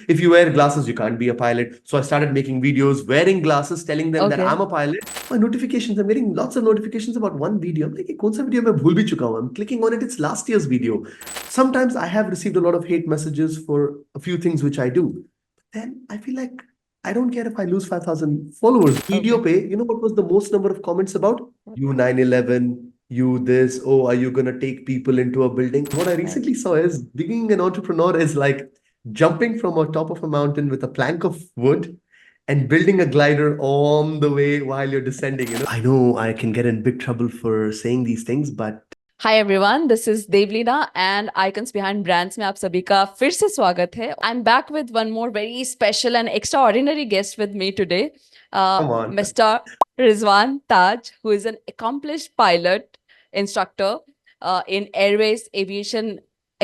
if you wear glasses, you can't be a pilot. So I started making videos wearing glasses, telling them that Okay. I'm a pilot. My notifications, I'm getting lots of notifications about one video. I'm like, "Ye kaun sa video main bhul bhi chuka hu?" I'm clicking on it. It's last year's video. Sometimes I have received a lot of hate messages for a few things which I do. But then I feel like I don't care if I lose 5,000 followers. Video Okay. pay, you know what was the most number of comments about? You 9/11, you this, oh, are you gonna take people into a building? What I Right. recently saw is being an entrepreneur is like jumping from a top of a mountain with a plank of wood and building a glider on the way while you're descending. I know I can get in big trouble for saying these things, but Hi everyone, this is Devleena and Icons Behind Brands में आप सभी का फिर से स्वागत है. I'm back with one more very special and extraordinary guest with me today, come on. Mr. Rizwan Taj, who is an accomplished pilot instructor in Airways Aviation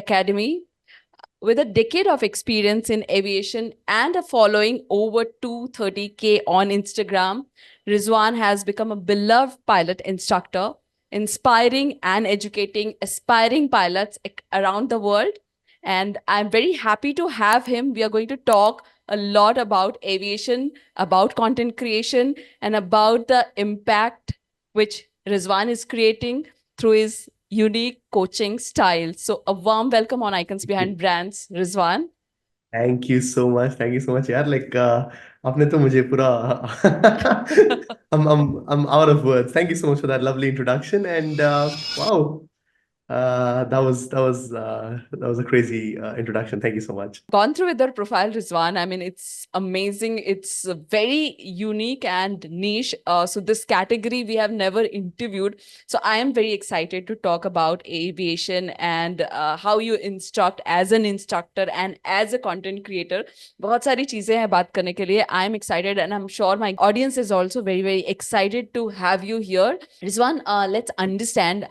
Academy with a decade of experience in aviation and a following over 230K on Instagram. Rizwan has become a beloved pilot instructor, inspiring and educating aspiring pilots around the world. And I'm very happy to have him. We are going to talk a lot about aviation, about content creation, and about the impact which Rizwan is creating through his unique coaching style. So, a warm welcome on Icons Behind Brands, Rizwan. Thank you so much. Thank you so much, यार. Like, आपने तो मुझे पूरा I'm out of words. Thank you so much for that lovely introduction. And wow, that was a crazy introduction. Thank you so much. Gone through with your profile, Rizwan. I mean, it's amazing. It's very unique and niche. So this category we have never interviewed. So I am very excited to talk about aviation and how you instruct as an instructor and as a content creator. बहुत सारी चीजें हैं बात करने के लिए. I am excited and I'm sure my audience is also very, very excited to have you here. Rizwan, let's understand,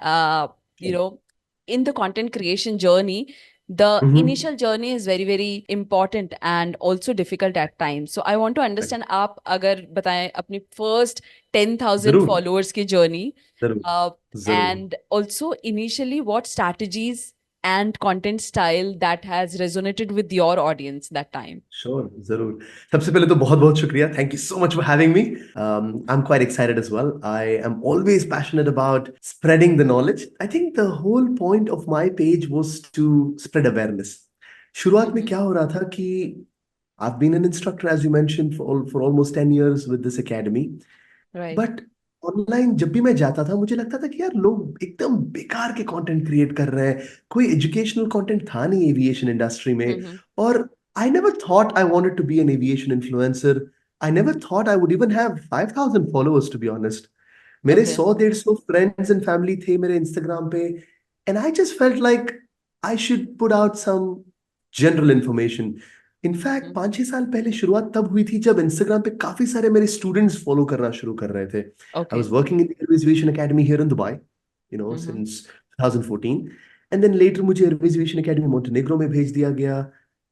in the content creation journey, the Mm-hmm. initial journey is very very important and also difficult at times. So I want to understand, आप अगर बताएं अपनी first 10,000 जरूर followers की journey, जरूर uh, जरूर and also initially what strategies and content style that has resonated with your audience that time. Sure जरूर सबसे पहले तो बहुत बहुत शुक्रिया thank you so much for having me I am quite excited as well I am always passionate about spreading the knowledge I think the whole point of my page was to spread awareness शुरुआत में Mm-hmm. क्या हो रहा था कि I've been an instructor, as you mentioned, for almost 10 years with this academy. Right. But online जब भी मैं जाता था मुझे लगता था कि यार लोग एकदम बेकार के कंटेंट क्रिएट कर रहे हैं कोई एजुकेशनल कंटेंट था नहीं एविएशन इंडस्ट्री में Mm-hmm. और I never thought I wanted to be an aviation influencer I never thought I would even have 5,000 followers to be honest मेरे Okay. 100-150 फ्रेंड्स एंड फैमिली थे मेरे इंस्टाग्राम पे and I just felt like I should put out some general information in fact Mm-hmm. 5-6 साल पहले शुरुआत तब हुई थी जब इंस्टाग्राम पे काफी सारे मेरे स्टूडेंट्स फॉलो करना शुरू कर रहे थे I was Okay. working in the Airways Aviation Academy here in Dubai, Mm-hmm. since 2014. And then later मुझे Airways Aviation Academy Montenegro में भेज दिया गया.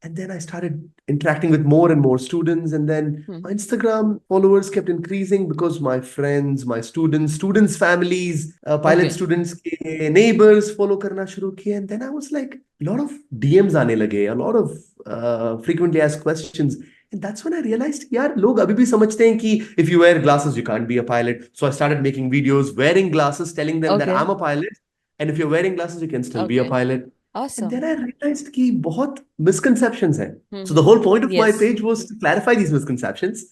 And then I started interacting with more and more students. And then my Mm-hmm. Instagram followers kept increasing because my friends, my students' families, pilot Okay. students के neighbors follow करना शुरू किए. And then I was like, a lot of DMs आने लगे, a lot of frequently asked questions. And that's when I realized, यार लोग अभी भी समझते हैं कि if you wear glasses, you can't be a pilot. So I started making videos wearing glasses, telling them that Okay. I'm a pilot. And if you're wearing glasses, you can still be a Okay. pilot. And Awesome. then I realized कि बहुत misconceptions हैं. So the Mm-hmm. whole point of my Yes. page was to clarify these misconceptions.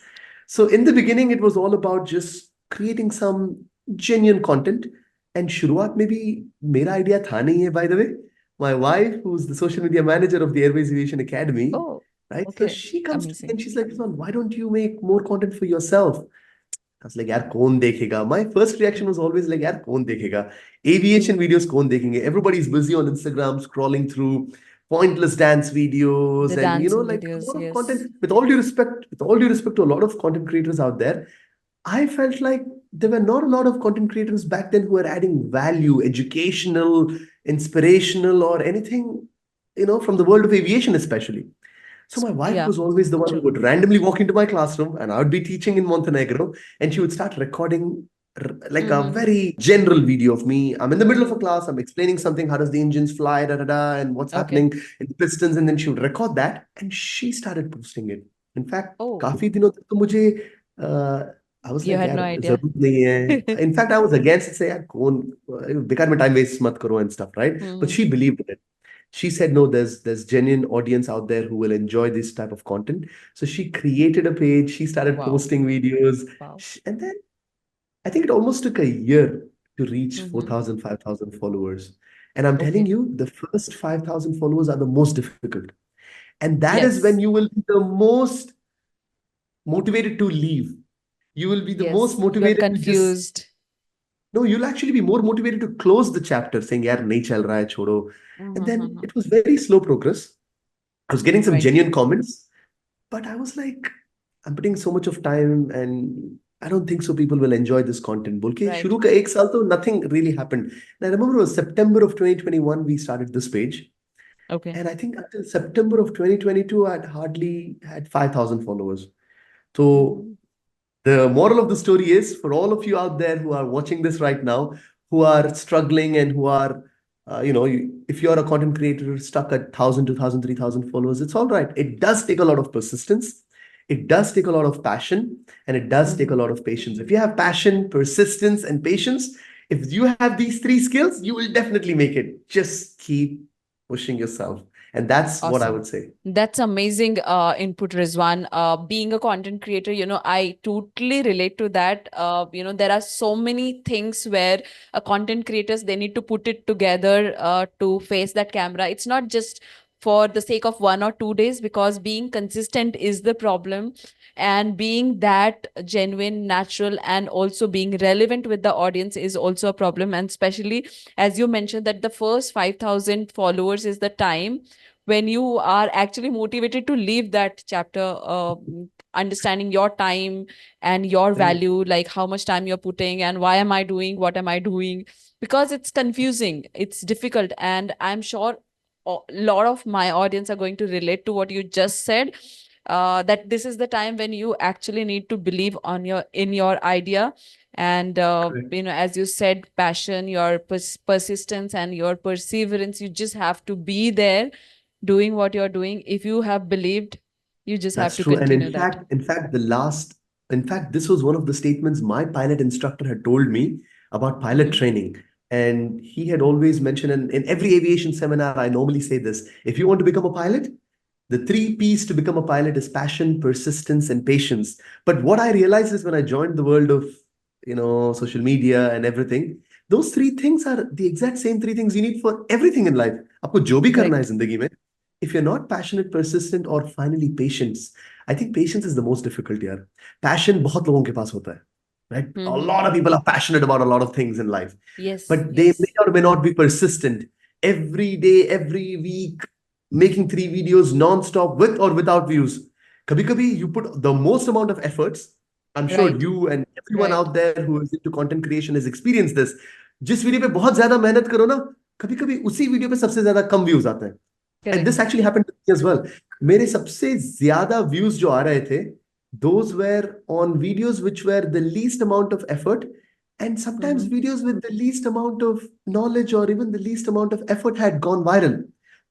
So in the beginning, it was all about just creating some genuine content. And शुरुआत में भी मेरा idea था नहीं है, by the way. My wife, who's the social media manager of the Airways Aviation Academy, Oh, right? So okay. she comes to me Amazing. and she's like, "Rizwan, why don't you make more content for yourself?" I was like, यार कौन देखेगा? My first reaction was always like, यार कौन देखेगा? Aviation Mm. videos कौन देखेंगे? Everybody's busy on Instagram scrolling through pointless dance videos The and dancing like a videos, lot of content. yes. With all due respect to a lot of content creators out there, I felt like there were not a lot of content creators back then who were adding value, educational, inspirational, or anything, from the world of aviation, especially. So my wife Yeah, was always the one who true. would randomly walk into my classroom and I would be teaching in Montenegro and she would start recording like a Mm-hmm. very general video of me. I'm in the middle of a class, I'm explaining something, how does the engines fly, da da da, and what's Okay. happening in the pistons, and then she would record that and she started posting it. In fact, Oh, काफी दिनों तक तो मुझे uh, I was you like had no यार idea. जरूरत नहीं है. In fact, I was against it, say यार कौन बेकार में time waste मत करो and stuff, right? But Mm-hmm. she believed in it. She said no, there's genuine audience out there who will enjoy this type of content. So she created a page, she started Wow. posting videos, Wow. and then I think it almost took a year to reach Mm-hmm. 4,000, 5,000 followers. And I'm telling Okay. you, the first 5,000 followers are the most difficult. And that is when Yes. you will be the most motivated to leave. You will be the most Yes. You're motivated to just, confused. no, you'll actually be more motivated to close the chapter saying, yaar, nahi chal raha hai, chodo. And then Mm-hmm. it was very slow progress. I was getting some Right. genuine comments, but I was like, I'm putting so much of time and I don't think so people will enjoy this content. बोल के Right. शुरू का एक साल तो nothing really happened. And I remember it was September of 2021 we started this page. Okay. And I think until September of 2022, I'd hardly had 5,000 followers. So Mm-hmm. the moral of the story is for all of you out there who are watching this right now, who are struggling and who are, if you're a content creator stuck at 1,000, 2,000, 3,000 followers, it's all right. It does take a lot of persistence. It does take a lot of passion and it does take a Mm-hmm. lot of patience. If you have passion, persistence, and patience, if you have these three skills, you will definitely make it. Just keep pushing yourself. And that's what I Awesome. would say. That's amazing input, Rizwan. Being a content creator, I totally relate to that. There are so many things where content creators, they need to put it together to face that camera. It's not just for the sake of 1 or 2 days, because being consistent is the problem. And being that genuine, natural, and also being relevant with the audience is also a problem. And especially as you mentioned that the first 5,000 followers is the time when you are actually motivated to leave that chapter, understanding your time and your Correct. value, like how much time you're putting and why am I doing what am I doing, because it's confusing, it's difficult. And I'm sure a lot of my audience are going to relate to what you just said, that this is the time when you actually need to believe on your idea. And Correct. as you said, passion, your persistence and your perseverance, you just have to be there doing what you're doing. If you have believed, you just have That's to true. And continue that. in fact, this was one of the statements my pilot instructor had told me about pilot Mm-hmm. training. And he had always mentioned, in every aviation seminar, I normally say this: if you want to become a pilot, the three P's to become a pilot is passion, persistence, and patience. But what I realized is when I joined the world of, social media and everything, those three things are the exact same three things you need for everything in life. आपको जो भी करना है Correct. जिंदगी में, if you're not passionate, persistent, or finally patience, I think patience is the most difficult here. Passion बहुत लोगों के पास होता है, right? A lot Mm-hmm. of people are passionate about a lot of things in life, Yes, but they may yes. or may not be persistent. Every day, every week, making three videos non-stop with or without views. Kabhi kabhi you put the most amount of efforts. I'm sure Right, you and everyone right. out there who is into content creation has experienced this. जिस video पे बहुत ज्यादा मेहनत करो ना, कभी कभी उसी वीडियो पे सबसे ज्यादा कम व्यूज आते हैं. And this Correct. actually happened to me as well. मेरे सबसे ज्यादा views जो आ रहे थे, those were on videos which were the least amount of effort, and sometimes Mm-hmm. videos with the least amount of knowledge or even the least amount of effort had gone viral.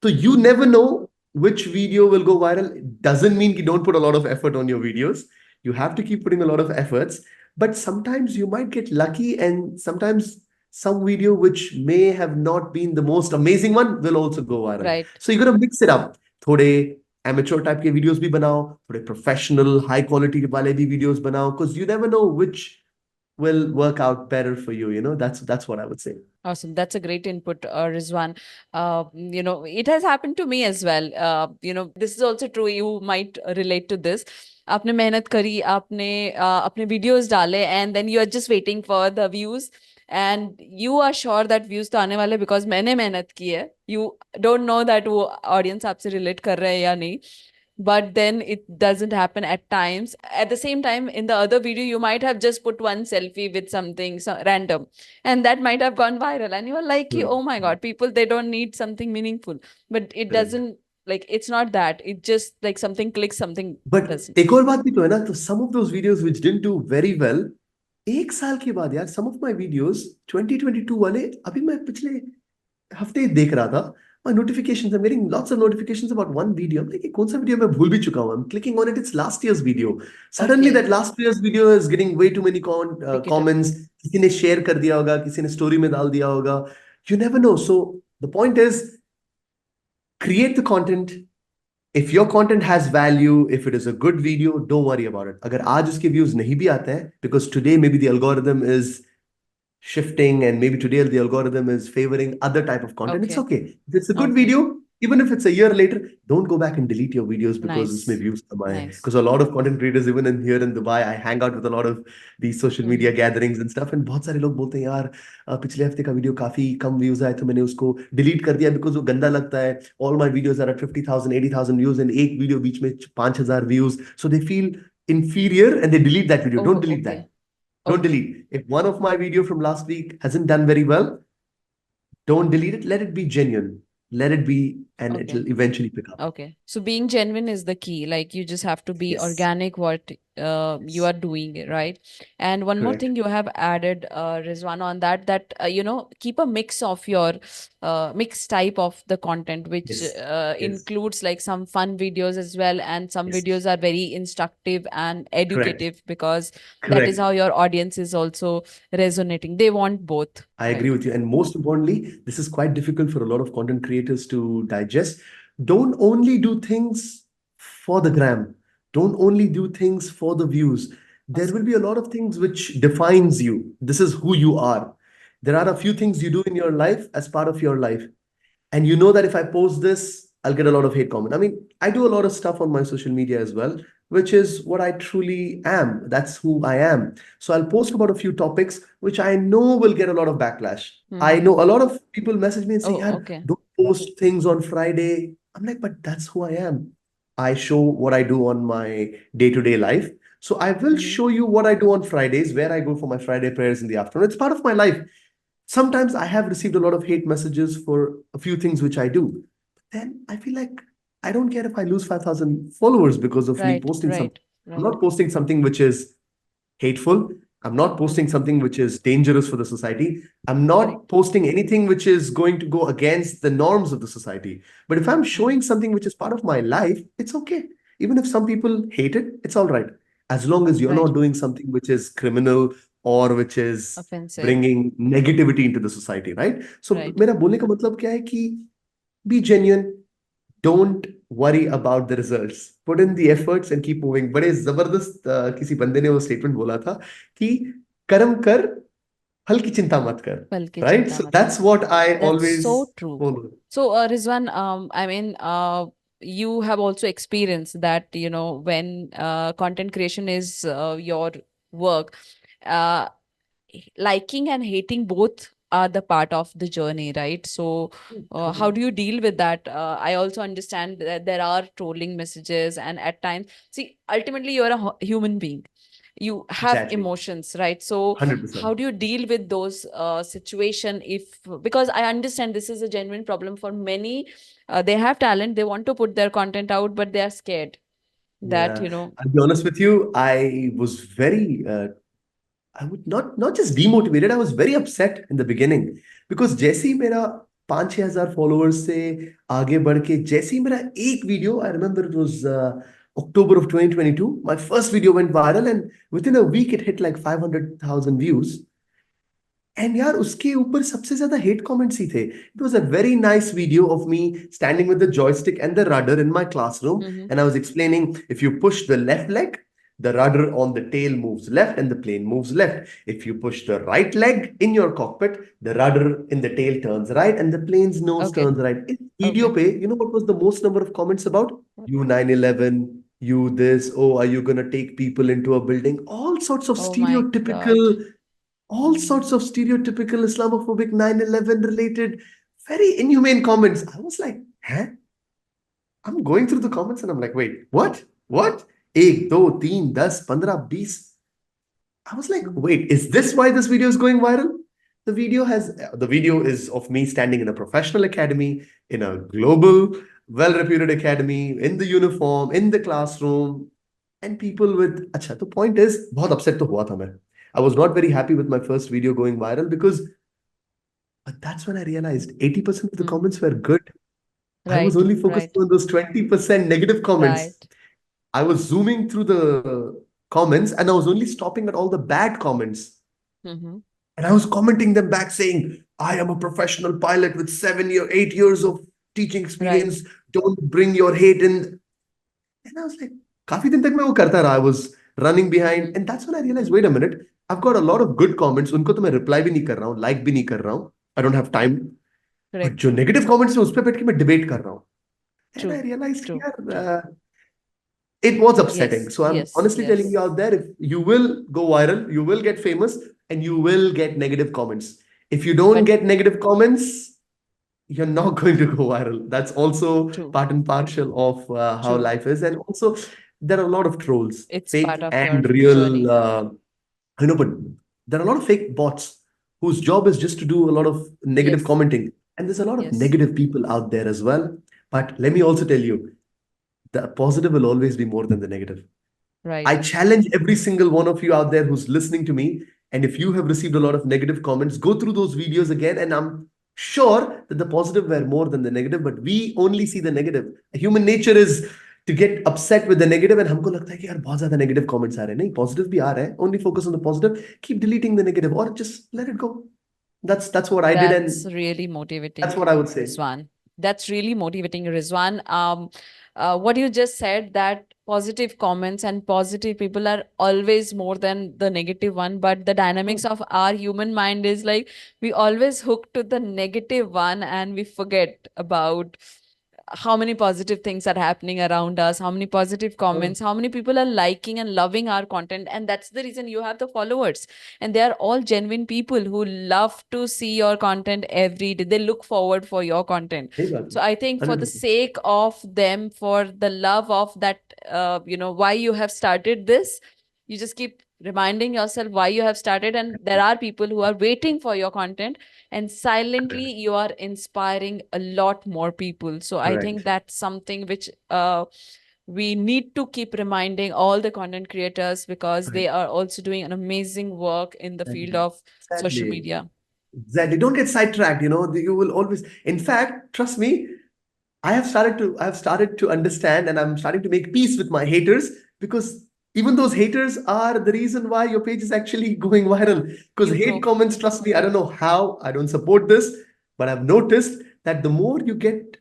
So you Mm-hmm. never know which video will go viral. It doesn't mean you don't put a lot of effort on your videos. You have to keep putting a lot of efforts, but sometimes you might get lucky, and sometimes some video which may have not been the most amazing one will also go viral. Right. So you got to mix it up. थोड़े amateur type के videos भी बनाओ, थोड़े professional high quality वाले भी videos बनाओ, because you never know which will work out better for you. That's what I would say. Awesome. That's a great input, Rizwan. It has happened to me as well. This is also true. You might relate to this. आपने मेहनत करी, आपने अपने videos डाले, and then you are just waiting for the views, and you are sure that views तो आने वाले because मैंने मेहनत की है. You don't know that वो audience आपसे relate कर रहा है या नहीं, but then it doesn't happen at times. At the same time, in the other video you might have just put one selfie with something random, and that might have gone viral, and you are like, Correct. oh my god, people, they don't need something meaningful. But it Correct. doesn't, like, it's not that, it just like something clicks, something But doesn't. एक और बात भी तो है ना, तो some of those videos which didn't do very well, एक साल के बाद यार, some of my videos 2022 वाले अभी मैं पिछले हफ्ते देख रहा था. My notifications, I'm getting lots of notifications about one video. I'm like, ये कौन सा वीडियो मैं भूल भी चुका हूँ. I'm clicking on it, it's last year's video. Suddenly Okay. that last year's video is getting way too many Ticketed. comments. किसी ने share कर दिया होगा, किसी ने story में डाल दिया होगा. You never know. So the point is, create the content. If your content has value, if it is a good video, don't worry about it. अगर आज उसके views नहीं भी आते हैं, because today maybe the algorithm is shifting and maybe today the algorithm is favoring other type of content, it's Okay. okay. If it's a good Okay. video, even if it's a year later, don't go back and delete your videos because उसमें Nice. views कम आए हैं. Nice. Because a lot of content creators, even in here in Dubai, I hang out with a lot of these social media Mm-hmm. gatherings and stuff, and बहुत सारे लोग बोलते हैं यार पिछले हफ्ते का वीडियो काफी कम व्यूज आए तो मैंने उसको डिलीट कर दिया बिकॉज वो गंदा लगता है. All my videos are at 50,000 80,000 views and एक वीडियो बीच में 5,000 views, so they feel inferior and they delete that video. Oh, Don't delete that. okay. Don't Okay. delete. If one of my video from last week hasn't done very well, don't delete it. Let it be genuine. Let it be, and Okay. it'll eventually pick up. Okay. So being genuine is the key. Like you just have to be Yes. organic what you Yes. are doing, right? And one more Correct. thing you have added, Rizwan, on that keep a mix of your mixed type of the content, which Yes. Yes. includes like some fun videos as well, and some Yes. videos are very instructive and Correct. educative because that is Correct. how your audience is also resonating. They want both, I agree right? with you. And most importantly, this is quite difficult for a lot of content creators to digest. Don't only do things for the gram. Don't only do things for the views. There will Awesome. be a lot of things which defines you. This is who you are. There are a True. few things you do in your life as part of your life. And you know that if I post this, I'll get a lot of hate comment. I mean, I do a lot of stuff on my social media as well, which is what I truly am. That's who I am. So I'll post about a few topics which I know will get a lot of backlash. I Mm-hmm. know a lot of people message me and say, Oh, "Yeah, okay. don't post things on Friday." I'm like, but that's who I am. I show what I do on my day-to-day life. So I will Mm-hmm. show you what I do on Fridays, where I go for my Friday prayers in the afternoon. It's part of my life. Sometimes I have received a lot of hate messages for a few things which I do. But then I feel like I don't care if I lose 5,000 followers because of me Right, posting something. right, I'm right. not posting something which is hateful. I'm not posting Mm-hmm. something which is dangerous for the society. I'm not Correct. posting anything which is going to go against the norms of the society. But if I'm Mm-hmm. showing something which is part of my life, it's okay. Even if some people hate it, it's all right. As long as you're Right. not doing something which is criminal or which is Offensive. bringing negativity into the society, right? So Right. मेरा बोलने का मतलब क्या है कि be genuine, don't worry about the results, put in the efforts and keep moving. बड़े जबरदस्त किसी बंदे ने वो स्टेटमेंट बोला था कि कर्म कर, फल की चिंता मत कर, पल की right? चिंता So मत कर. that's what I That's always so true. follow. So, Rizwan, I mean, you have also experienced that, when content creation is your work, uh, liking and hating both are the part of the journey, right? So how do you deal with that? I also understand that there are trolling messages, and at times, see, ultimately you're a human being, you have Exactly. emotions, right? So 100%. how do you deal with those situation, if because I understand this is a genuine problem for many. They have talent, they want to put their content out, but they are scared that Yeah. I'll be honest with you. I was very I would not just demotivated, I was very upset in the beginning because जैसे ही मेरा 5-6 हजार followers से आगे बढ़ के जैसे ही मेरा एक video, I remember it was October of 2022, my first video went viral and within a week it hit like 500,000 views. And यार उसके ऊपर सबसे ज्यादा hate comments ही थे. It was a very nice video of me standing with the joystick and the rudder in my classroom, mm-hmm. and I was explaining if you push the left leg, the rudder on the tail moves left and the plane moves left. If you push the right leg in your cockpit, the rudder in the tail turns right and the plane's nose Okay. turns right. In video Okay. pe, you know what was the most number of comments about? You 9/11, you this, oh, are you gonna take people into a building? All sorts of Oh my God. stereotypical, all Mm-hmm. sorts of stereotypical Islamophobic 9/11 related, very inhumane comments. I was like, huh? I'm going through the comments and I'm like, wait, what? What? एक, दो, तीन, 10, 15, 20. I was like, Mm-hmm. wait, is this why this video is going viral? The video is of me standing in a professional academy, in a global, well-reputed academy, in the uniform, in the classroom, and people with, अच्छा, the point is, बहुत upset तो हुआ था मैं. I was not very happy with my first video going viral because, but that's when I realized 80% of the Mm. comments were good. I was Right, only focusing right, on those 20% negative comments. right. I was zooming through the comments and I was only stopping at all the bad comments. Mm-hmm. And I was commenting them back saying, I am a professional pilot with 8 years of teaching Right. experience. Don't bring your hate in. And I was like, काफी दिन तक मैं वो करता रहा. I was running Mm-hmm. behind. And that's when I realized, wait a minute, I've got a lot of good comments. उनको तो मैं reply भी नहीं कर रहा हूँ, like भी नहीं कर रहा हूँ. I don't have time. But Correct. जो negative comments है उस पे बैठ के मैं debate कर रहा हूँ. And I True, realized, true, यार, true. it was upsetting. Yes, So I'm yes, honestly telling yes. you out there, if you will go viral, you will get famous, and you will get negative comments. If you don't But get negative comments, you're not going to go viral. That's also true, part and parcel of how true. life is. And also, there are a lot of trolls, It's part fake of your and real. journey. But there are a lot of fake bots whose job is just to do a lot of negative Yes, commenting. And there's a lot of yes, negative people out there as well. But let me also tell you, the positive will always be more than the negative. I right. challenge every single one of you out there who's listening to me. And if you have received a lot of negative comments, go through those videos again. And I'm sure that the positive were more than the negative, but we only see the negative. Human nature is to get upset with the negative, and हमको लगता है कि यार बहुत ज़्यादा negative comments आ रहे हैं. नहीं, positive भी आ रहे हैं. Only focus on the positive. Keep deleting the negative, or just let it go. That's what I did, That's and really that's motivating, what I would say. Rizwan. That's really motivating, Rizwan. What you just said, that positive comments and positive people are always more than the negative one. But the dynamics of our human mind is like we always hook to the negative one and we forget about how many positive things are happening around us, how many positive Oh, comments, how many people are liking and loving our content. And that's the reason you have the followers. And they are all genuine people who love to see your content every day. They look forward for your content. सही बात So है. I think for the 100%. sake of them, for the love of that, why you have started this, you just keep reminding yourself why you have started. And there are people who are waiting for your content, and silently Correct. you are inspiring a lot more people. So I think Correct. that's something which we need to keep reminding all the content creators, because Right. they are also doing an amazing work in the field Exactly. of social Exactly. media. Exactly. Don't get sidetracked. You will always. In fact, trust me, I have started to understand, and I'm starting to make peace with my haters, because even those haters are the reason why your page is actually going viral. Because You hate grow. comments, trust me, I don't know how, I don't support this, but I've noticed that the more you get,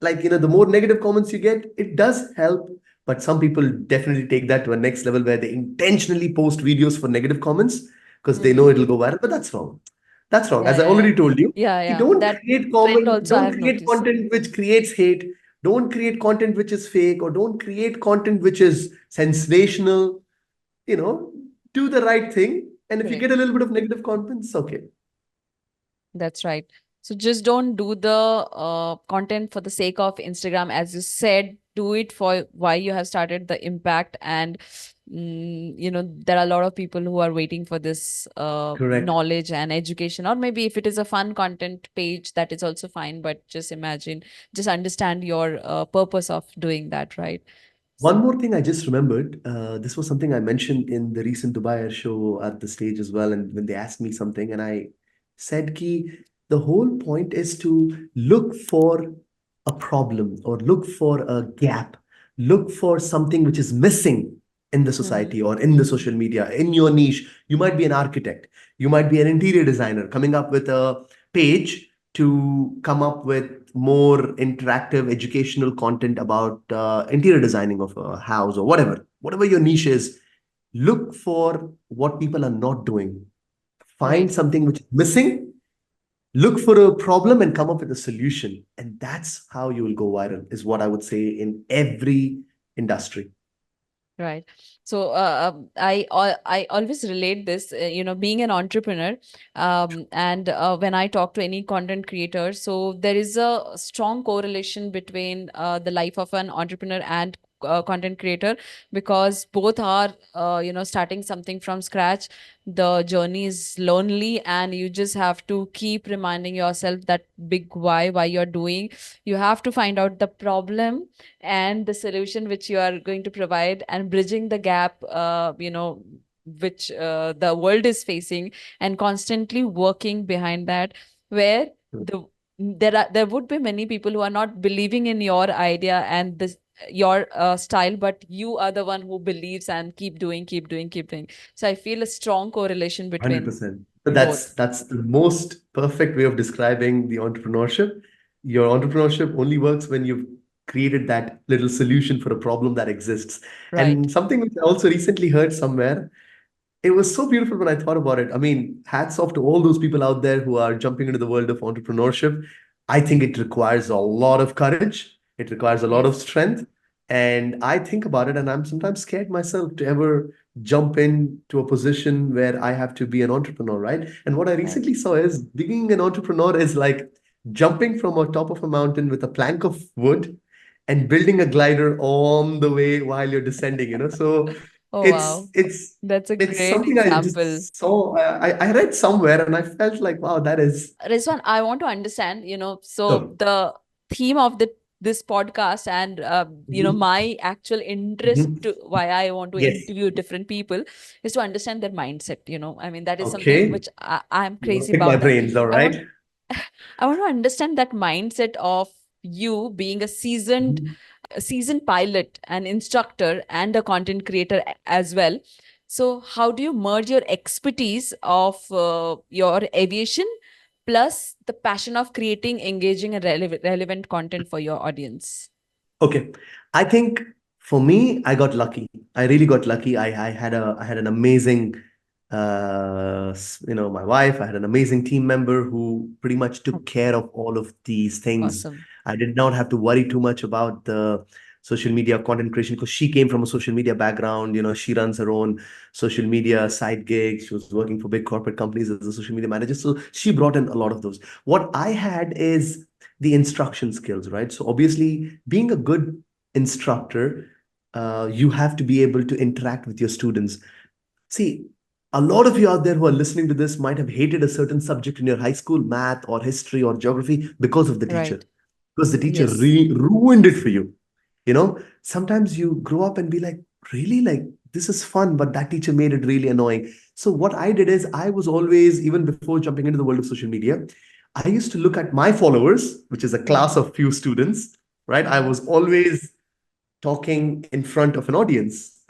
the more negative comments you get, it does help. But some people definitely take that to a next level where they intentionally post videos for negative comments because they know Mm-hmm. it'll go viral. But that's wrong. That's wrong. Yeah, As I yeah, yeah. already told you, Yeah, you yeah. don't That create trend comment, also I don't have create noticed. content which creates hate. Don't create content which is fake, or don't create content which is sensational. You know, do the right thing. And if you get Correct. a little bit of negative content, it's okay. That's right. So just don't do the content for the sake of Instagram, as you said. Do it for why you have started the impact. And there are a lot of people who are waiting for this Correct. knowledge and education. Or maybe if it is a fun content page, that is also fine. But just imagine, just understand your purpose of doing that, right? One So. more thing I just remembered. This was something I mentioned in the recent Dubai Air Show at the stage as well. And when they asked me something, and I said, Ki, the whole point is to look for a problem or look for a gap, look for something which is missing in the Mhm. society or in the social media, in your niche. You might be an architect, you might be an interior designer coming up with a page to come up with more interactive educational content about interior designing of a house or whatever your niche is. Look for what people are not doing, find Right. something which is missing, look for a problem and come up with a solution, and that's how you will go viral, is what I would say in every industry. Right. So I always relate this, being an entrepreneur, and when I talk to any content creator, so there is a strong correlation between the life of an entrepreneur and content creator, because both are starting something from scratch. The journey is lonely, and you just have to keep reminding yourself that big why you're doing. You have to find out the problem and the solution which you are going to provide, and bridging the gap, which the world is facing, and constantly working behind that, where there would be many people who are not believing in your idea and this your style, but you are the one who believes and keep doing, keep doing, keep doing. So I feel a strong correlation between 100%. both. That's the most perfect way of describing the entrepreneurship. Your entrepreneurship only works when you've created that little solution for a problem that exists. Right. And something which I also recently heard somewhere, it was so beautiful when I thought about it. I mean, hats off to all those people out there who are jumping into the world of entrepreneurship. I think it requires a lot of courage, it requires a lot of Yes. strength. And I think about it, and I'm sometimes scared myself to ever jump into a position where I have to be an entrepreneur, right? And what I Right. recently saw is being an entrepreneur is like jumping from a top of a mountain with a plank of wood and building a glider on the way while you're descending, So Oh, it's wow. it's That's a it's great something I example. just saw. I read somewhere and I felt like, wow, that is Rizwan, I want to understand, so so. the theme of this podcast and Mhm, my actual interest mhm. to why I want to Yes. interview different people is to understand their mindset. I mean, that is something Okay. which I'm You want crazy to pick my about, and brains, all I want right? I want to understand that mindset of you being Mhm. a seasoned pilot, an instructor, and a content creator as well. So, how do you merge your expertise of your aviation plus the passion of creating engaging and relevant content for your audience? Okay. I think for me, I got lucky. I really got lucky. I had an amazing my wife. I had an amazing team member who pretty much took care of all of these things. Awesome. I did not have to worry too much about the social media content creation because she came from a social media background. She runs her own social media side gigs. She was working for big corporate companies as a social media manager. So she brought in a lot of those. What I had is the instruction skills, right? So obviously, being a good instructor, you have to be able to interact with your students. See, a lot of you out there who are listening to this might have hated a certain subject in your high school, math or history or geography, because of the teacher, Right. because the teacher Yes. ruined it for you. Sometimes you grow up and be like, really, like, this is fun, but that teacher made it really annoying. So what I did is I was always, even before jumping into the world of social media, I used to look at my followers, which is a class Mm-hmm. of few students, right? I Mm-hmm. was always talking in front of an audience,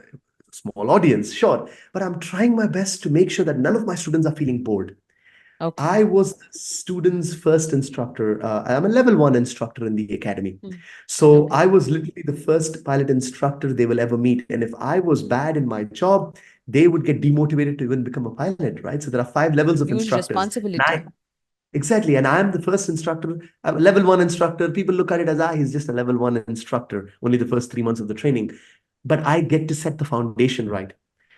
small audience, sure, but I'm trying my best to make sure that none of my students are feeling bored. Okay. I was the student's first instructor. I'm a level one instructor in the academy. Mm. So Okay. I was literally the first pilot instructor they will ever meet. And if I was bad in my job, they would get demotivated to even become a pilot, right? So there are five levels of Huge instructors. And responsibility. exactly. And I'm the first instructor, I'm a level one instructor. People look at it as, he's just a level one instructor, only the first 3 months of the training. But I get to set the foundation right.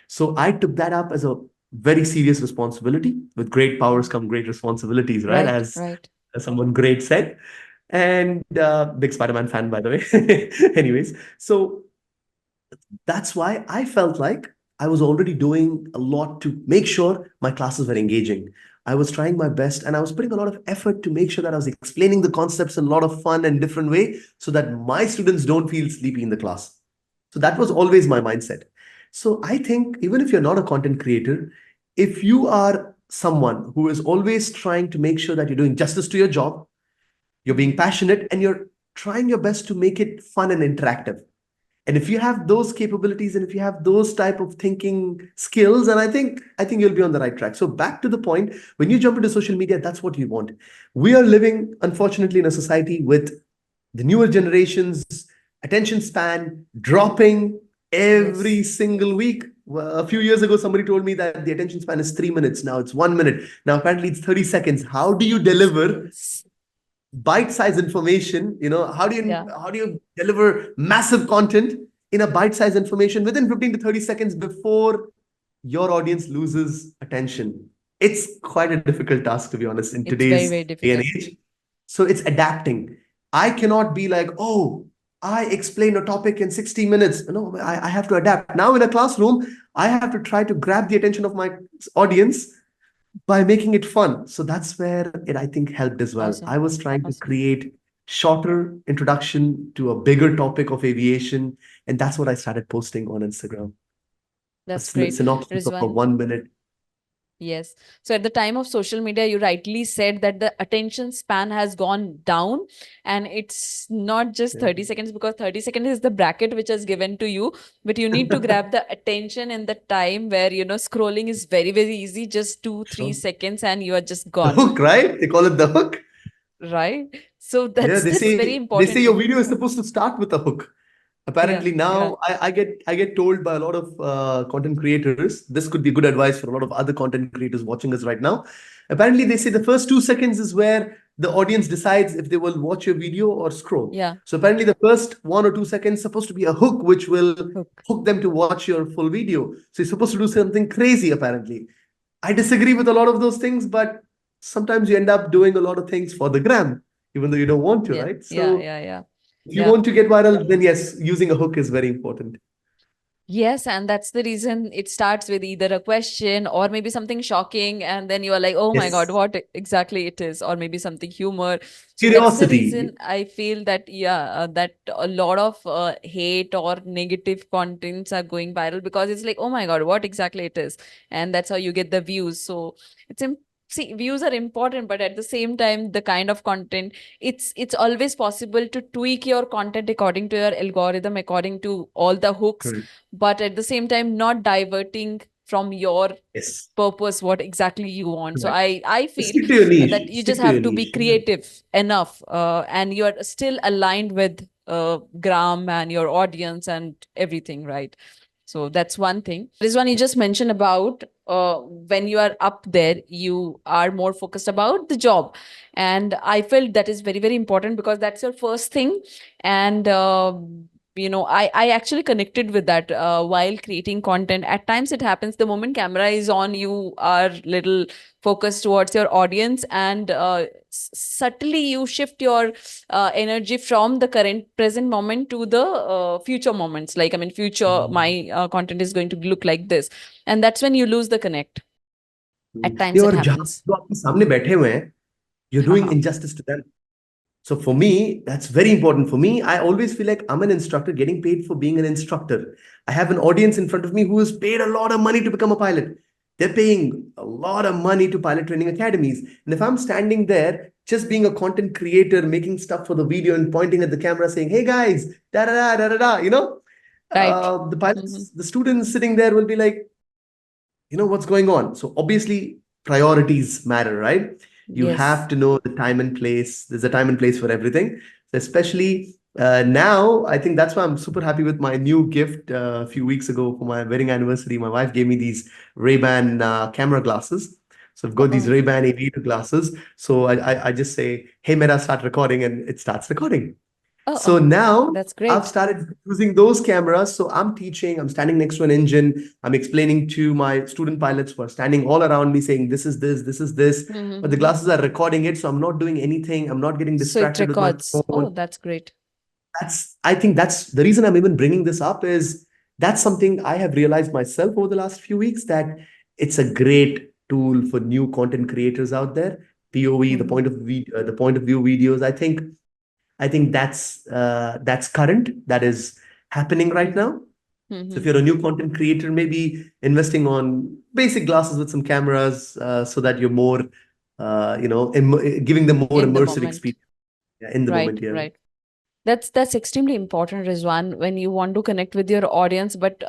So I took that up as a very serious responsibility. With great powers Mm. come great responsibilities, right? Right. As Right. someone great said. And big Spider-Man fan, by the way. Anyways, so that's why I felt like I was already doing a lot to make sure my classes were engaging. I was trying my best and I was putting a lot of effort to make sure that I was explaining the concepts in a lot of fun and different way so that my students don't feel sleepy in the class. So that was always my mindset. So I think even if you're not a content creator, if you are someone who is always trying to make sure that you're doing justice to your job, you're being Mm-hmm. passionate and you're trying your best to make it fun and interactive, and if you have those capabilities and if you have those type of thinking skills, and I think you'll be on the right track. So back to the point, when you jump into social media, that's what you want. We are living, unfortunately, in a society with the newer generations attention span dropping every Yes. single week. Well, a few years ago somebody told me that the attention span is 3 minutes. Now it's 1 minute. Now apparently it's 30 seconds. How do you deliver Seconds. bite-sized information? How do you Yeah. deliver massive content in a bite-sized information within 15 to 30 seconds before your audience loses attention? It's quite a difficult task, to be honest, in It's very, today's very day and difficult. age. So it's adapting. I cannot be like, oh, I explained a topic in 60 minutes. No, I have to adapt. Now in a classroom, I have to try to grab the attention of my audience by making it fun. So that's where it, I think, helped as well. I Awesome. was trying to Awesome. create shorter introduction to a bigger topic of aviation, and that's what I started posting on Instagram. a That's great, synopsis of a Rizwan. 1 minute. Yes. So at the time of social media, you rightly said that the attention span has gone down, and it's not just Yeah. 30 seconds, because 30 seconds is the bracket which is given to you, but you need to grab the attention in the time where, scrolling is very, very easy, just two, three Sure. seconds, and you are just The gone, hook, right? They call it the hook. right? So Yeah, that's very they say important your thing. video is supposed to start with a hook. Yeah, Apparently yeah, now I get told by a lot of content creators. This could be good advice for a lot of other content creators watching us right now. Apparently they say the first 2 seconds is where the audience decides if they will watch your video or scroll. yeah. So apparently the first 1 or 2 seconds supposed to be a hook which will Hook. hook them to watch your full video. So you're supposed to do something crazy apparently. I disagree with a lot of those things, but sometimes you end up doing a lot of things for the gram, even though you don't want to, Yeah, right? yeah, So yeah, yeah. if you Yeah. want to get viral, then yes, using a hook is very important. Yes, and that's the reason it starts with either a question or maybe something shocking, and then you are like, oh my God, Yes. what exactly it is, or maybe something humor. So that's the Curiosity. reason I feel that, yeah, that a lot of hate or negative contents are going viral, because it's like, oh my God, what exactly it is. And that's how you get the views. So it's see, views are important, but at the same time, the kind of content, it's always possible to tweak your content according to your algorithm, according to all the hooks, Correct. but at the same time not diverting from your Yes. purpose, what exactly you want. So Correct. I feel Stick to your that niche. you just Stick to your have to be niche. Yeah. creative enough, and you're still aligned with gram and your audience and everything, right? So that's one thing. Rizwan, you just mentioned about when you are up there, you are more focused about the job. And I felt that is very, very important, because that's your first thing. And I actually connected with that while creating content. At times it happens, the moment camera is on, you are little focused towards your audience, and subtly you shift your energy from the current present moment to the future moments. Like, I mean, future, my content is going to look like this, and that's when you lose the connect. At नहीं, times it और जहाँ happens. जो आपके सामने बैठे हुए हैं, you're doing injustice to them. So for me, that's very important. For me, I always feel like I'm an instructor getting paid for being an instructor. I have an audience in front of me who is paid a lot of money to become a pilot. They're paying a lot of money to pilot training academies. And if I'm standing there, just being a content creator, making stuff for the video and pointing at the camera saying, hey guys, da da da da da da, Right. the Hmm. pilots, the students sitting there will be like, what's going on. So obviously priorities matter, right? You have Yes. to know the time and place. There's a time and place for everything. So especially now, I think that's why I'm super happy with my new gift. A few weeks ago for my wedding anniversary, my wife gave me these Ray-Ban camera glasses. So I've got these Oh, Ray-Ban Aviator glasses. So I just say, hey Mera, start recording, and it starts recording. oh, So oh, now that's I've great. started using those cameras. So I'm teaching, I'm standing next to an engine, I'm explaining to my student pilots who are standing all around me saying, this is this, this is this. But the Mm-hmm. glasses are recording it. So I'm not doing anything. I'm not getting So it distracted with my records. phone. Oh, that's great. I think that's the reason I'm even bringing this up is that's something I have realized myself over the last few weeks that it's a great tool for new content creators out there. POV, Mm-hmm. the point of view videos. I think that's current. That is happening right now. So if Mm-hmm. you're a new content creator, maybe investing on basic glasses with some cameras so that you're more, giving them more In the immersive moment. experience, yeah, in the Right, moment. Yeah, right. That's extremely important, Rizwan, when you want to connect with your audience. But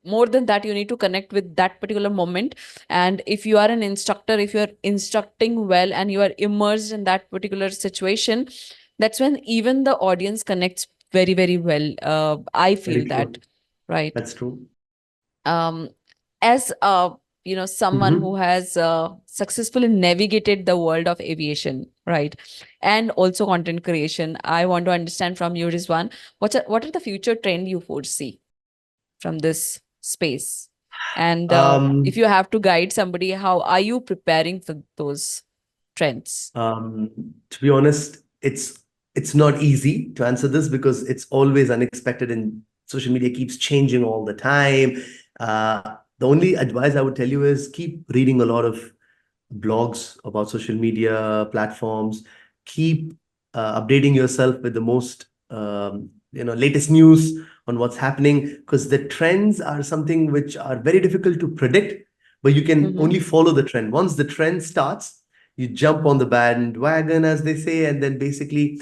more than that, you need to connect with that particular moment. And if you are an instructor, if you are instructing well and you are immersed in that particular situation, that's when even the audience connects very, very well. I very feel that, true. right? That's true. um, as someone who Mhm. has successfully navigated the world of aviation, right, and also content creation, I want to understand from you, Rizwan, what are the future trend you foresee from this space? And if Um, you have to guide somebody, how are you preparing for those trends? to be honest, it's not easy to answer this because it's always unexpected and social media keeps changing all the time. The only advice I would tell you is keep reading a lot of blogs about social media platforms. Keep updating yourself with the most latest news on what's happening, because the trends are something which are very difficult to predict, but you can Mm-hmm. only follow the trend. Once the trend starts, you jump on the bandwagon, as they say, and then basically,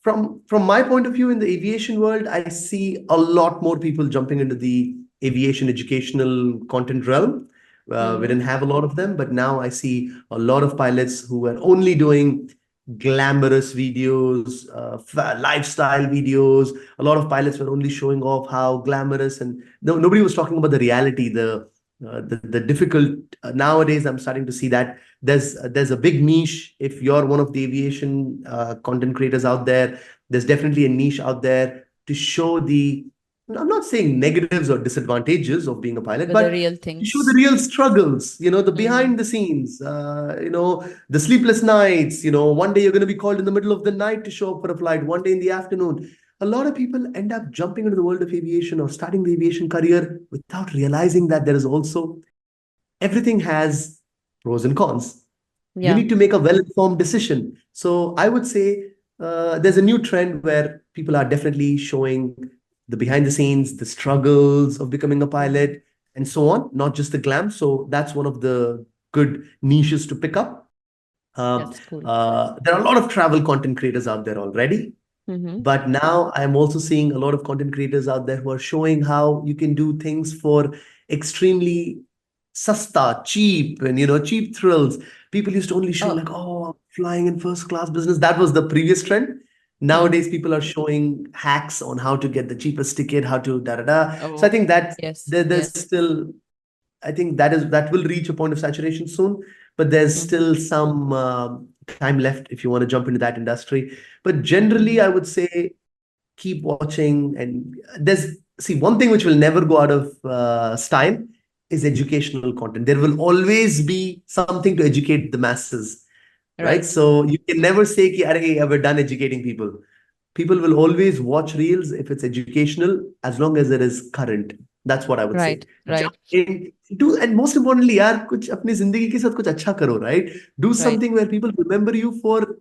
from my point of view in the aviation world, I see a lot more people jumping into the aviation educational content realm. We Mm-hmm. didn't have a lot of them, but now I see a lot of pilots who are only doing glamorous videos, lifestyle videos. A lot of pilots were only showing off how glamorous, and nobody was talking about the reality, the difficult. Nowadays, I'm starting to see that there's a big niche. If you're one of the aviation content creators out there, there's definitely a niche out there to show the. I'm not saying negatives or disadvantages of being a pilot, But the but real to show the things. real struggles, the Mm-hmm. behind the scenes, the sleepless nights. One day you're going to be called in the middle of the night to show up for a flight, one day in the afternoon. A lot of people end up jumping into the world of aviation or starting the aviation career without realizing that there is also everything has pros and cons. You Yeah. need to make a well-informed decision. So I would say there's a new trend where people are definitely showing the behind the scenes, the struggles of becoming a Mm-hmm. pilot, and so on, not just the glam. So that's one of the good niches to pick up. That's cool. There are a lot of travel content creators out there already. Mm-hmm. But now I'm also seeing a lot of content creators out there who are showing how you can do things for extremely sasta, cheap, and cheap thrills. People used to only show Oh. like, oh, I'm flying in first class business. That was the previous trend. Hmm. Nowadays, people are showing hacks on how to get the cheapest ticket, how to da da da. So I Oh. think that Yes. there's Yes. still, I think that will reach a point of saturation soon, but there's Mm-hmm. still some time left if you want to jump into that industry. But generally, Mm-hmm. I would say keep watching. And there's, see, one thing which will never go out of style is educational content. There will always be something to educate the masses, right? Right. So you can never say ki, Arey, we're done educating people. People will always watch reels if it's educational, as long as it is current. That's what I would say. Right. Jump Right. in, do, and most importantly, यार कुछ अपनी जिंदगी के साथ कुछ अच्छा करो, right? Do Right. something where people remember you for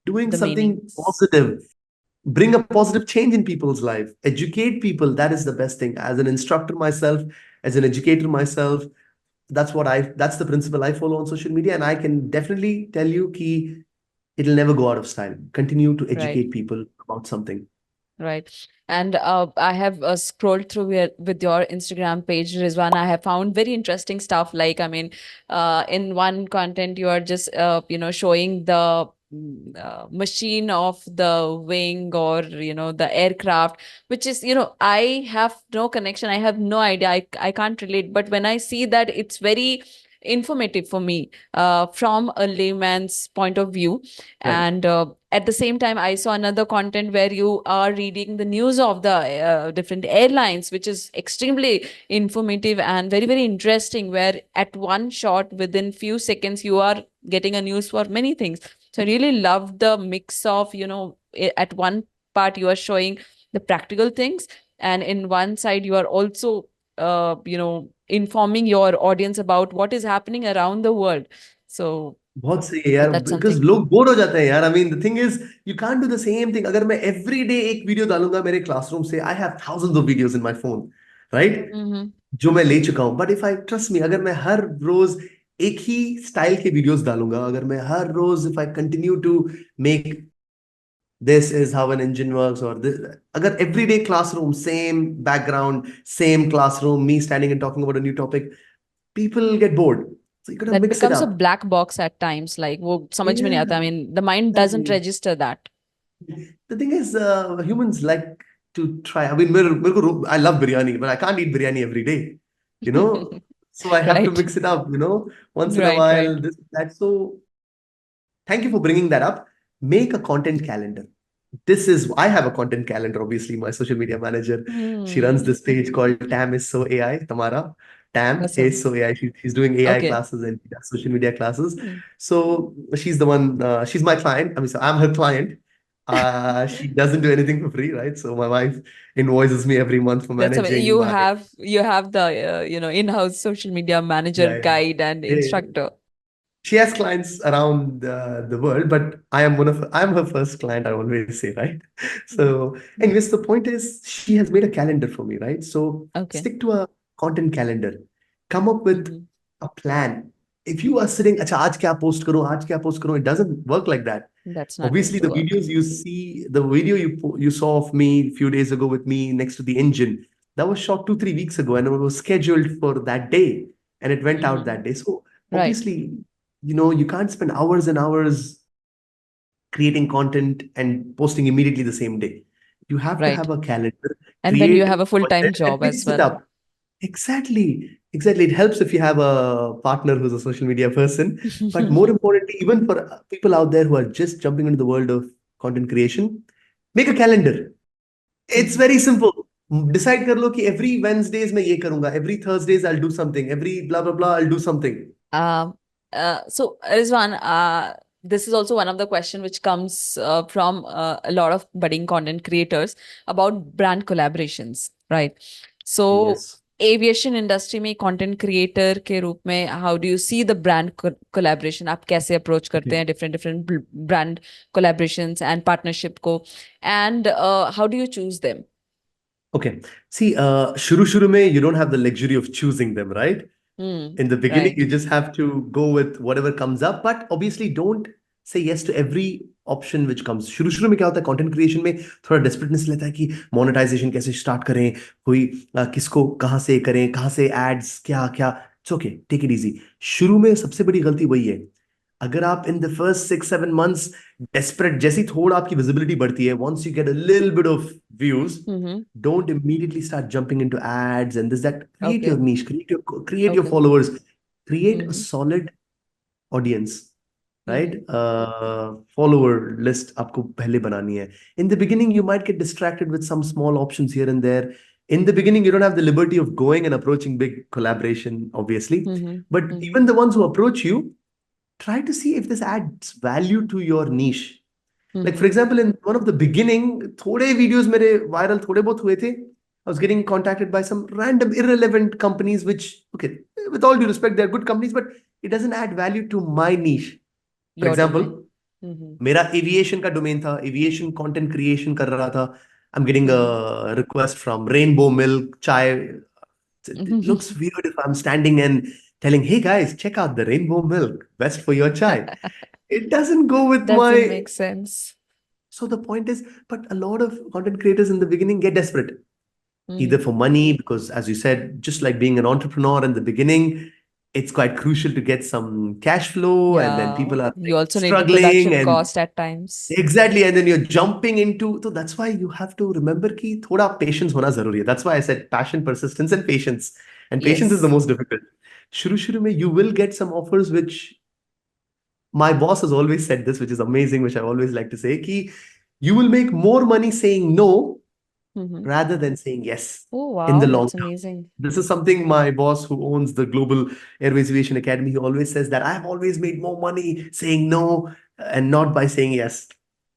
doing The something meanings. positive. Bring a positive change in people's life. Educate people. That is the best thing. As an instructor myself, as an educator myself, that's the principle I follow on social media, and I can definitely tell you ki it'll never go out of style. Continue to Right. educate people about something. Right. And I have scrolled through with your Instagram page, Rizwan. I have found very interesting stuff. Like, I mean, in one content, you are just, showing the machine of the wing or, the aircraft, which is, I have no connection. I have no idea. I can't relate. But when I see that, it's very informative for me from a layman's point of view. Right. And at the same time, I saw another content where you are reading the news of the different airlines, which is extremely informative and very, very interesting, where at one shot, within few seconds, you are getting a news for many things. So I really love the mix of, at one part you are showing the practical things, and in one side you are also informing your audience about what is happening around the world. So बहुत सही है यार, that's because something. लोग bore हो जाते हैं यार. I mean the thing is you can't do the same thing. अगर मैं एवरी डे एक वीडियो डालूंगा मेरे क्लासरूम से, I have thousands of videos in my phone, right, Mm-hmm. जो मैं ले चुका हूं. But if I trust me, अगर मैं हर रोज एक ही स्टाइल के वीडियोस डालूंगा, अगर मैं हर रोज if I continue to make this is how an engine works, or this, agar everyday classroom, same background, same classroom, me standing and talking about a new topic, people get bored. So you gotta That mix it becomes a up. black box at times, like वो समझ में नहीं Yeah, आता. I mean, the mind doesn't exactly. register that. The thing is, humans like to try. I mean, I love biryani, but I can't eat biryani every day, you know. So I have to Right. mix it up, once in a Right. Right. while, this, that. So thank you for bringing that up. Make a content calendar. This is, I have a content calendar, obviously. My social media manager, she runs Hmm. this page called Tam is so AI, Tamara. Tam is Awesome. so AI. She's doing AI Okay. classes and she does social media classes. Hmm. So she's the one, she's my client. I mean, so I'm her client. She doesn't do anything for free, right? So my wife invoices me every month for That's amazing. managing my, You have the in-house social media manager yeah, yeah. guide and Yeah. instructor. she has clients around the world, but I'm her first client, I always say, right? Mm. So, anyways, the point is she has made a calendar for me, right? So Okay. stick to a content calendar. Come up with Mm-hmm. a plan. If you are sitting, अच्छा आज क्या post करूं, आज क्या post करूं, it doesn't work like that. That's not going Obviously, to the work. videos you see, the video you saw of me a few days ago with me next to the engine, that was shot 2 3 weeks ago, and it was scheduled for that day, and it went out Mm-hmm. that day. So Right. obviously, you can't spend hours and hours creating content and posting immediately the same day. You have to Right. have a calendar, And then you create have a full-time content, and job as mix it well. up. Exactly. Exactly. It helps if you have a partner who's a social media person. But more importantly, even for people out there who are just jumping into the world of content creation, make a calendar. It's Mhm. very simple. Decide कर लो कि every Wednesdays मैं ये करूंगा, every Thursdays I'll do something, every blah blah blah I'll do something. Um, so Rizwan, this is also one of the question which comes from a lot of budding content creators about brand collaborations, right? So Yes. aviation industry में content creator के रूप में how do you see the brand collaboration? आप कैसे approach करते Okay. हैं different brand collaborations and partnership को, and how do you choose them? Okay. See, शुरू में you don't have the luxury of choosing them, right? In the beginning, Right. you just have to go with whatever comes up, but obviously don't say yes to every option which comes. शुरू में क्या होता है content creation में थोड़ा डेस्परेटनेस लेता है कि मोनेटाइजेशन कैसे स्टार्ट करें, कोई किसको कहाँ से करें, कहाँ से एड्स क्या क्या. It's okay, take it easy. शुरू में सबसे बड़ी गलती वही है. अगर आप in the first 6 7 months desperate, जैसी थोड़ा आपकी विजिबिलिटी बढ़ती है, once you get a little bit of views, Mm-hmm. don't immediately start jumping into ads and this that. Create your Okay. niche, create your Okay. followers, create a Mm-hmm. solid audience, right? Mm-hmm. Follower list आपको पहले बनानी है. In the beginning you might get distracted with some small options here and there. In the beginning you don't have the liberty of going and approaching big collaboration, obviously, Mm-hmm. but Mm-hmm. even the ones who approach you, try to see if this adds value to your niche. Like for Mm-hmm. example, in one of the beginning, थोड़े videos मेरे viral थोड़े बहुत हुए थे. I was getting contacted by some random irrelevant companies, which, okay, with all due respect, they're good companies, but it doesn't add value to my niche. For Your example, domain. Mm-hmm. मेरा aviation का domain था, aviation content creation कर रहा था. I'm getting Mm-hmm. a request from Rainbow Milk Chai. It looks weird if I'm standing and telling, hey guys, check out the Rainbow Milk, best for your chai. It doesn't go with Doesn't my. make sense. So the point is, but a lot of content creators in the beginning get desperate, either Mm-hmm. for money, because as you said, just like being an entrepreneur in the beginning, it's quite crucial to get some cash flow, and then Yeah. people are You like also need the struggling, production and cost at times. exactly, and then you're jumping into. So that's why you have to remember कि थोड़ा patience होना जरूरी है. That's why I said passion, persistence, and patience. And patience is the Yes. most difficult. शुरू में you will get some offers which my boss has always said this, which is amazing, which I always like to say, कि you will make more money saying no Mm-hmm. rather than saying yes Oh, in the wow. long That's term. amazing. This is something my boss, who owns the Global Airways Aviation Academy, he always says that I've always made more money saying no and not by saying yes.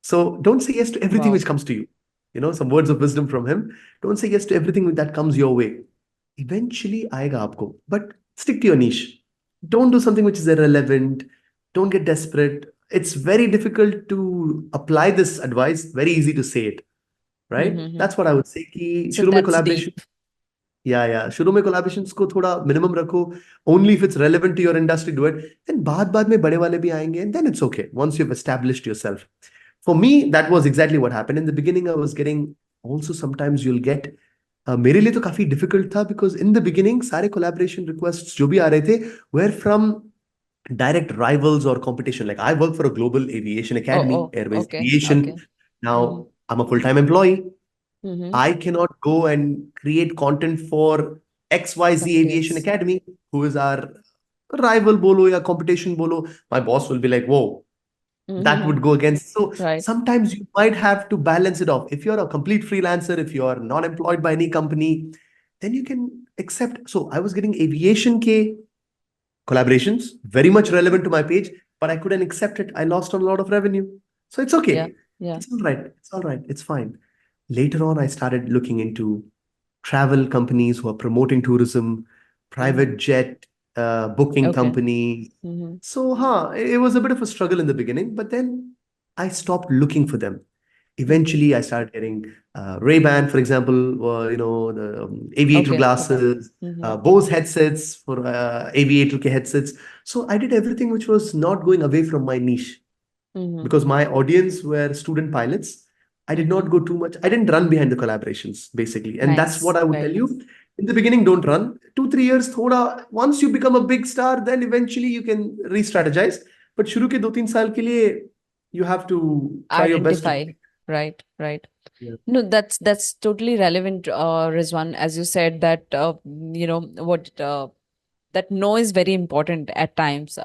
So don't say yes to everything Wow. which comes to you. Some words of wisdom from him. Don't say yes to everything that comes your way. Eventually आएगा आपको, but stick to your niche. Don't do something which is irrelevant. Don't get desperate. It's very difficult to apply this advice. Very easy to say it, right? Mm-hmm. That's what I would say. कि So शुरू में that's deep. collaboration, yeah, शुरू में collaborations को थोड़ा minimum रखो. Only if it's relevant to your industry, do it. Then बाद में बड़े वाले भी आएंगे, and then it's okay once you've established yourself. For me, that was exactly what happened. In the beginning, I was getting, also sometimes you'll get, मेरे लिए तो काफी difficult था, because in the beginning सारे collaboration requests जो भी आ रहे थे were from direct rivals or competition. Like I work for a global aviation Oh, academy, oh, Airways okay. Aviation. Okay. Now Mm-hmm. I'm a full-time employee. Mm-hmm. I cannot go and create content for XYZ Somebody Aviation else. Academy, who is our rival bolo ya competition bolo. My boss will be like, whoa, that Mm-hmm. would go against. So Right. sometimes you might have to balance it off. If you're a complete freelancer, if you're not employed by any company, then you can accept. So I was getting aviation K collaborations, very much relevant to my page, but I couldn't accept it. I lost on a lot of revenue. So it's Yeah. okay. Yeah. It's all right. It's all right. It's fine. Later on, I started looking into travel companies who are promoting tourism, Mm-hmm. private jet, booking Okay. company. Mm-hmm. So, it was a bit of a struggle in the beginning, but then I stopped looking for them. Mm-hmm. Eventually, I started getting Ray-Ban, for example, the aviator Okay. glasses, Mm-hmm. Bose headsets for aviator headsets. So I did everything which was not going away from my niche Mm-hmm. because my audience were student pilots. I did Mm-hmm. not go too much. I didn't run behind the collaborations, basically. And that's what Nice. I would tell Very nice. you. In the beginning, don't run. 2, 3 years, thoda, once you become a big star, then eventually you can re-strategize. But शुरू के 2, 3 साल के लिए, you have to try your best to. Identify. Right. Right. Yeah. No, that's totally relevant, Rizwan, as you said that you know what that no is very important at times.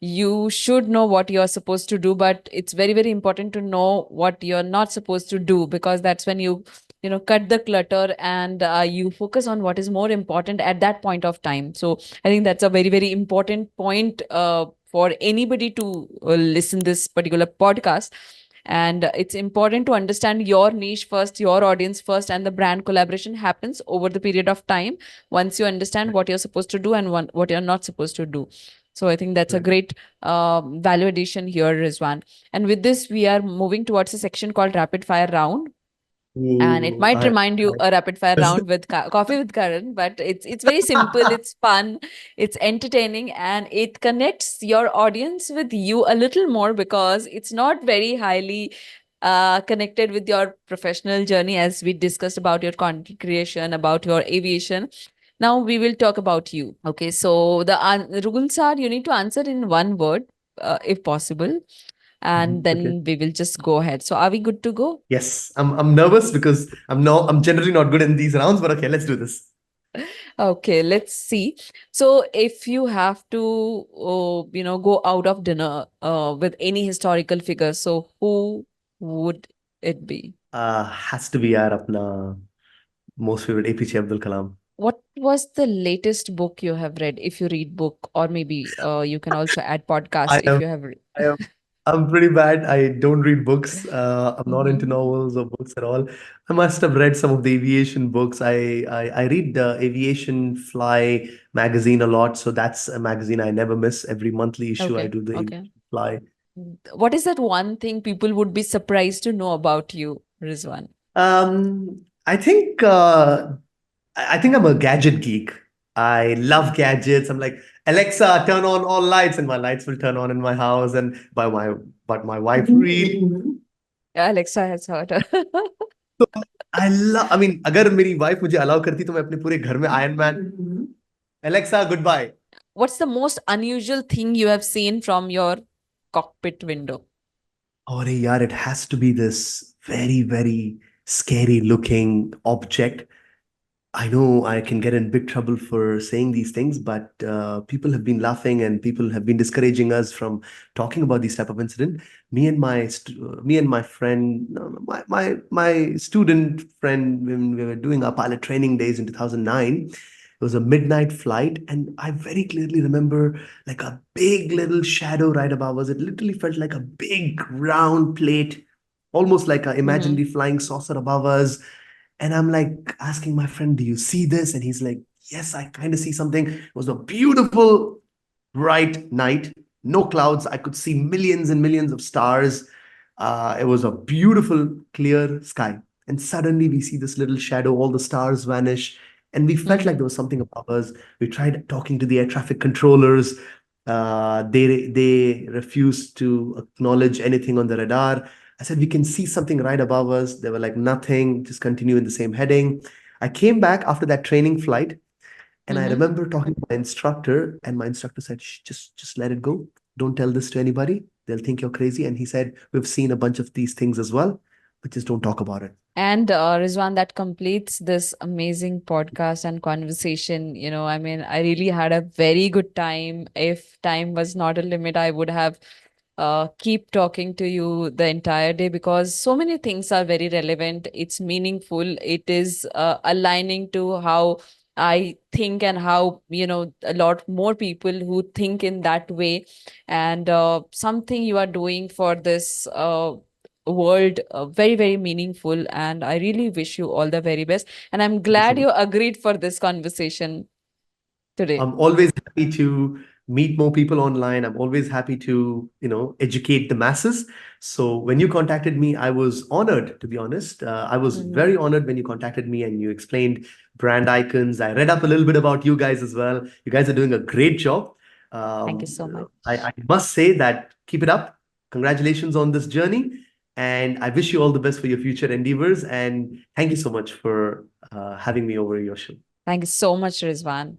You should know what you're supposed to do, but it's very, very important to know what you're not supposed to do, because that's when you know, cut the clutter and you focus on what is more important at that point of time. So I think that's a very, very important point for anybody to listen this particular podcast. And it's important to understand your niche first, your audience first, and the brand collaboration happens over the period of time once you understand what you're supposed to do and what you're not supposed to do. So I think that's a Right. great value addition here, Rizwan. And with this, we are moving towards a section called rapid fire round, and it Ooh, might remind you a rapid fire round with coffee with Karan, but it's very simple, it's fun, it's entertaining, and it connects your audience with you a little more, because it's not very highly connected with your professional journey, as we discussed about your content creation, about your aviation. Now we will talk about you. Okay, so the rules are you need to answer in one word, if possible, and Okay. then we will just go ahead. So are we good to go? Yes, I'm nervous because I'm generally not good in these rounds, but okay, let's do this. Okay, let's see. So, if you have to, you know, go out of dinner with any historical figure, so who would it be? Has to be yaar apna most favorite APJ Abdul Kalam. What was the latest book you have read? If you read book, or maybe you can also add podcast I if am you have. I am I'm pretty bad. I don't read books. I'm not into Mm-hmm. novels or books at all. I must have read some of the aviation books. I read the Aviation Fly magazine a lot, so that's a magazine I never miss. Every monthly issue, I Okay, do the okay. Aviation Fly. What is that one thing people would be surprised to know about you, Rizwan? I think I think I'm a gadget geek. I love gadgets. I'm like, Alexa, turn on all lights, and my lights will turn on in my house. And but my wife really. Alexa has heard. तो I mean, अगर मेरी wife मुझे allow करती तो मैं अपने पूरे घर में Iron Man Alexa goodbye. What's the most unusual thing you have seen from your cockpit window? अरे यार, it has to be this very very scary looking object. I know I can get in big trouble for saying these things, but people have been laughing and people have been discouraging us from talking about these type of incident. Me and my friend, no, no, my student friend, when we were doing our pilot training days in 2009, it was a midnight flight, and I very clearly remember like a big little shadow right above us. It literally felt like a big round plate, almost like an Mm-hmm. imaginary flying saucer above us. And I'm like asking my friend, "Do you see this?" And he's like, "Yes, I kind of see something." It was a beautiful, bright night, no clouds. I could see millions and millions of stars. It was a beautiful, clear sky. And suddenly we see this little shadow, all the stars vanish. And we felt like Mm-hmm. there was something above us. We tried talking to the air traffic controllers. They refused to acknowledge anything on the radar. I said, we can see something right above us. They were like, nothing, just continue in the same heading. I came back after that training flight, and I Mm-hmm. remember talking to my instructor, and my instructor said, "Shh, just let it go. Don't tell this to anybody. They'll think you're crazy." And he said, "We've seen a bunch of these things as well, but just don't talk about it." And Rizwan, that completes this amazing podcast and conversation. You know, I mean, I really had a very good time. If time was not a limit, I would have keep talking to you the entire day, because so many things are very relevant. It's meaningful. It is aligning to how I think, and how, you know, a lot more people who think in that way. And something you are doing for this world, very, very meaningful. And I really wish you all the very best. And I'm Thank you so glad much. you agreed for this conversation. today. I'm always happy to meet more people online. I'm always happy to, educate the masses. So when you contacted me, I was honored, to be honest. I was Mhm. very honored when you contacted me and you explained brand icons. I read up a little bit about you guys as well. You guys are doing a great job. Thank you so much. I must say that keep it up. Congratulations on this journey. And I wish you all the best for your future endeavors. And thank you so much for having me over your show. Thank you so much, Rizwan.